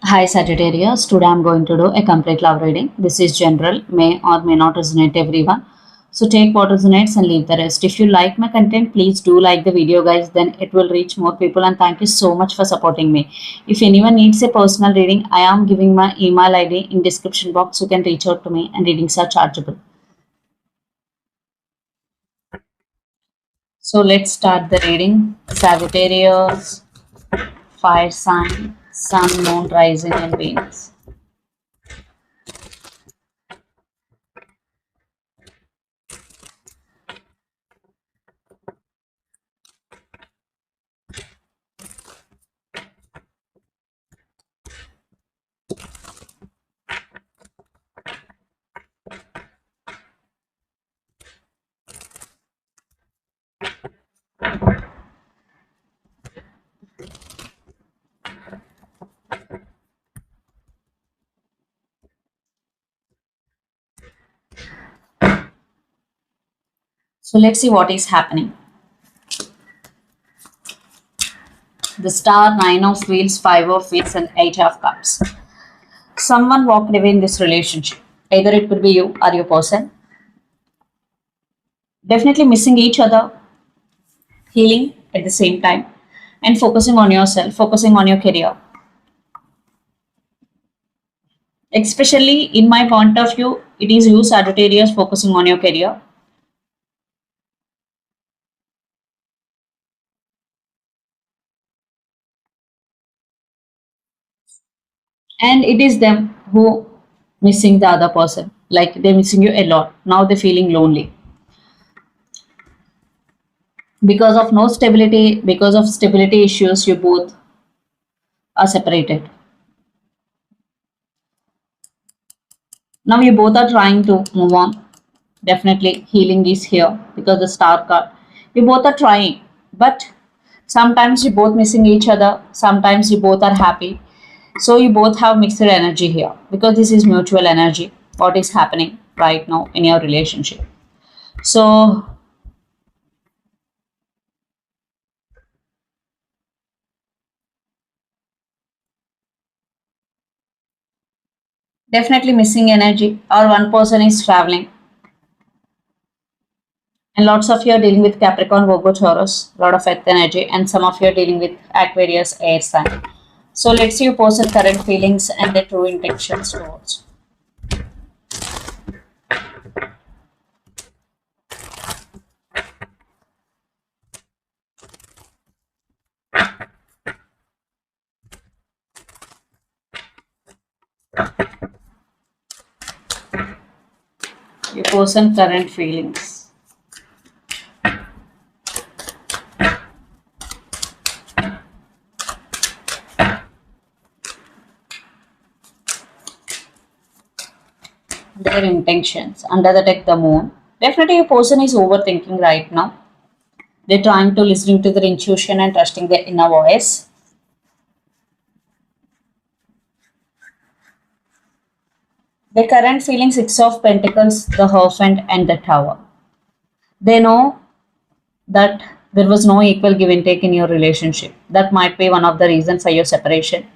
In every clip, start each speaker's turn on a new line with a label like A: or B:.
A: Hi Sagittarius, today I'm going to do a complete love reading. This is general, may or may not resonate everyone. So take what resonates and leave the rest. If you like my content, please do like the video guys, then it will reach more people and thank you so much for supporting me. If anyone needs a personal reading, I am giving my email ID in description box. You can reach out to me and readings are chargeable. So let's start the reading. Sagittarius, fire sign, sun, moon, rising and Venus. So let's see what is happening. The star, nine of wheels, five of wheels, and eight of cups. Someone walked away in this relationship. Either it could be you or your person. Definitely missing each other, healing at the same time, and focusing on yourself, focusing on your career. Especially in my point of view, it is you, Sagittarius, focusing on your career. And it is them who missing the other person. Like they're missing you a lot. Now they're feeling lonely. Because of no stability, because of stability issues, you both are separated. Now you both are trying to move on. Definitely healing is here because the star card. You both are trying, but sometimes you both missing each other. Sometimes you both are happy. So you both have mixed energy here because this is mutual energy. What is happening right now in your relationship? So definitely missing energy, or one person is traveling. And lots of you are dealing with Capricorn, Virgo, Taurus, a lot of earth energy, and some of you are dealing with Aquarius, air sign. So let's see your person current feelings and the true intentions towards. Your person current feelings. Their intentions. Under the deck, the moon. Definitely your person is overthinking right now. They're trying to listening to their intuition and trusting their inner voice. The current feeling six of pentacles, the Hierophant and the Tower. They know that there was no equal give and take in your relationship. That might be one of the reasons for your separation.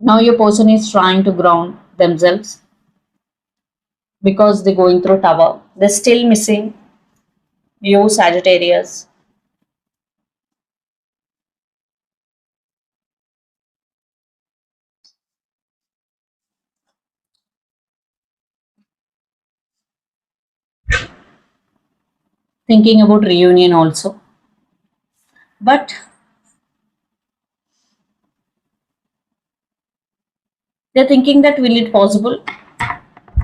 A: Now your person is trying to ground themselves because they're going through tower. They're still missing you, Sagittarius. Thinking about reunion also. But they're thinking that will it possible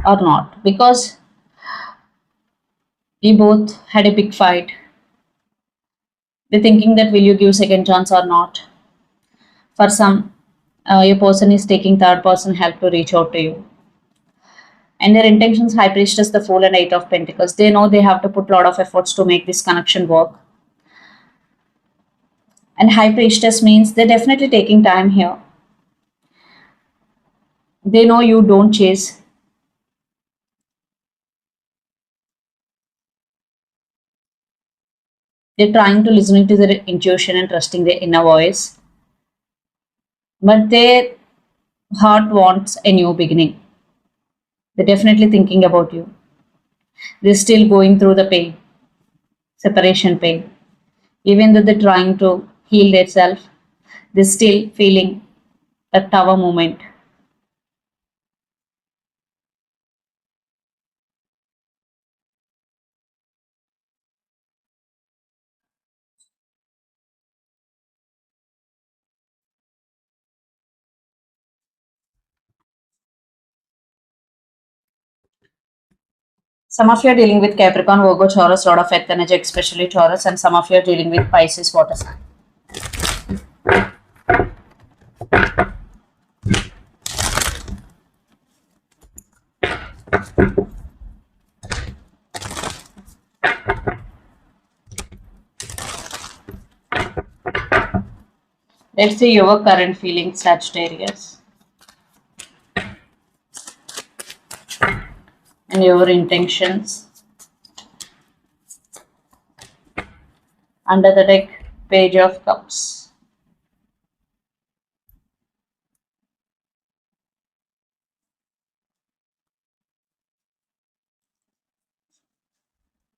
A: or not? Because we both had a big fight. They're thinking that will you give second chance or not? For some, your person is taking third person help to reach out to you. And their intentions, high priestess, the fool and eight of pentacles. They know they have to put a lot of efforts to make this connection work. And high priestess means they're definitely taking time here. They know you don't chase. They're trying to listening to their intuition and trusting their inner voice. but their heart wants a new beginning. They're definitely thinking about you. They're still going through the pain, separation pain. Even though they're trying to heal themselves, they're still feeling a tower moment. Some of you are dealing with Capricorn, Virgo, Taurus, lot of earth energy, especially Taurus, and some of you are dealing with Pisces, water sign. Let's see your current feelings, Sagittarius, and your intentions. Under the deck, Page of Cups.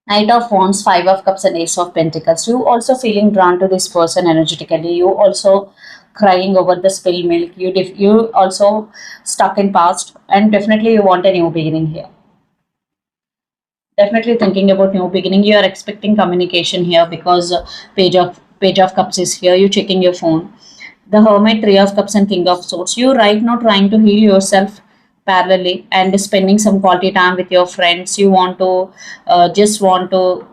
A: Knight of Wands, Five of Cups, and Ace of Pentacles. You also feeling drawn to this person energetically. You also crying over the spilled milk. You also stuck in past, and definitely you want a new beginning here. Definitely thinking about new beginning. You are expecting communication here because Page of Cups is here. You checking your phone. The Hermit, Three of Cups, and King of Swords. You right now trying to heal yourself parallelly and spending some quality time with your friends. You want to just want to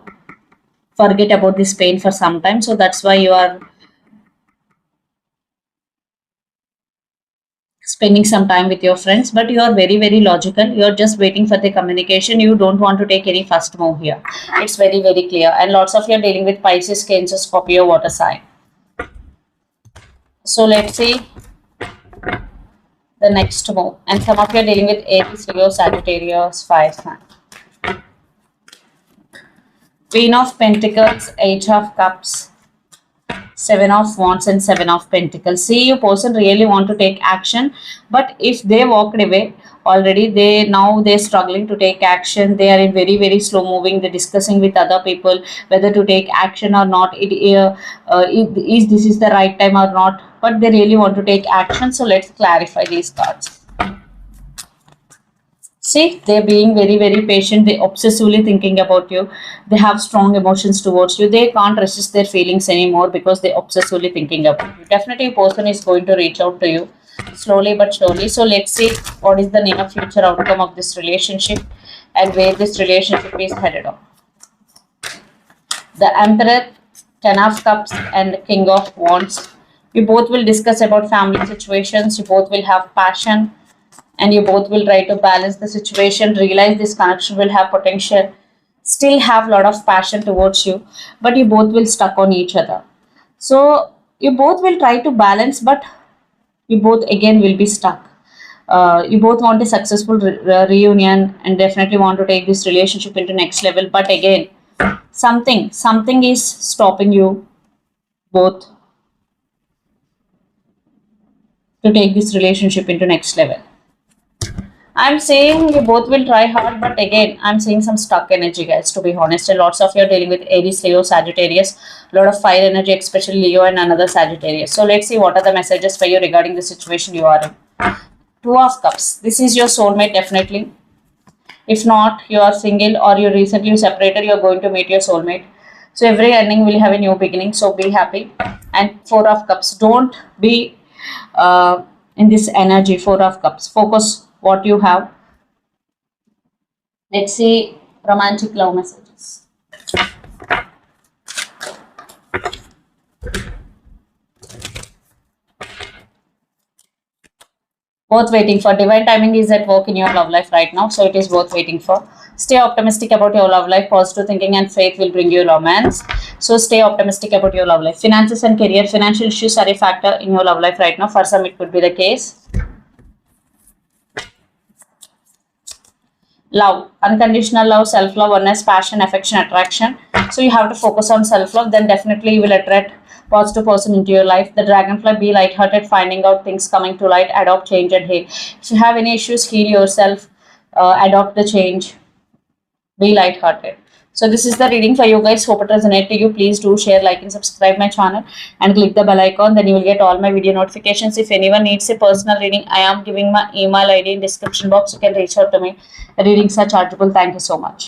A: forget about this pain for some time. So that's why you are spending some time with your friends, but you are very logical. You're just waiting for the communication. You don't want to take any first move here. It's very clear. And lots of you are dealing with Pisces, Cancer, Scorpio, water sign. So let's see the next move. And some of you are dealing with Aries, Leo, Sagittarius, fire sign. Queen of Pentacles, Eight of Cups, Seven of Wands, and Seven of Pentacles. See, your person really want to take action, but if they walked away already, they're struggling to take action. They are in very slow moving. They're discussing with other people whether to take action or not. Is this is the right time or not? But they really want to take action. So let's clarify these cards. See, they're being very patient. They obsessively thinking about you. They have strong emotions towards you. They can't resist their feelings anymore because they obsessively thinking about you. Definitely, a person is going to reach out to you slowly but surely. So let's see what is the near future outcome of this relationship and where this relationship is headed on. The Emperor, Ten of Cups, and King of Wands. You both will discuss about family situations. You both will have passion, and you both will try to balance the situation. Realize this connection will have potential, still have a lot of passion towards you, but you both will stuck on each other. So you both will try to balance, but you both again will be stuck. You both want a successful reunion and definitely want to take this relationship into next level, but again something is stopping you both to take this relationship into next level. I'm saying you both will try hard, but again, I'm seeing some stuck energy, guys, to be honest. And lots of you are dealing with Aries, Leo, Sagittarius, a lot of fire energy, especially Leo and another Sagittarius. So let's see what are the messages for you regarding the situation you are in. Two of Cups. This is your soulmate, definitely. If not, you are single or you recently separated, you're going to meet your soulmate. So every ending will have a new beginning. So be happy. And Four of Cups. Don't be in this energy. Four of Cups. Focus what you have. Let's see romantic love messages. Worth waiting for. Divine timing is at work in your love life right now, so it is worth waiting for. Stay optimistic about your love life. Positive thinking and faith will bring you romance. So stay optimistic about your love life. Finances and career. Financial issues are a factor in your love life right now. For some, it could be the case. Love, unconditional love, self-love, oneness, passion, affection, attraction. So you have to focus on self-love, then definitely you will attract positive person into your life. The dragonfly, be lighthearted, finding out things coming to light, adopt change and heal. If you have any issues, heal yourself, adopt the change, be lighthearted. So this is the reading for you guys. Hope it resonates to you. Please do share, like, and subscribe my channel and click the bell icon. Then you will get all my video notifications. If anyone needs a personal reading, I am giving my email ID in description box. You can reach out to me. Readings are chargeable. Thank you so much.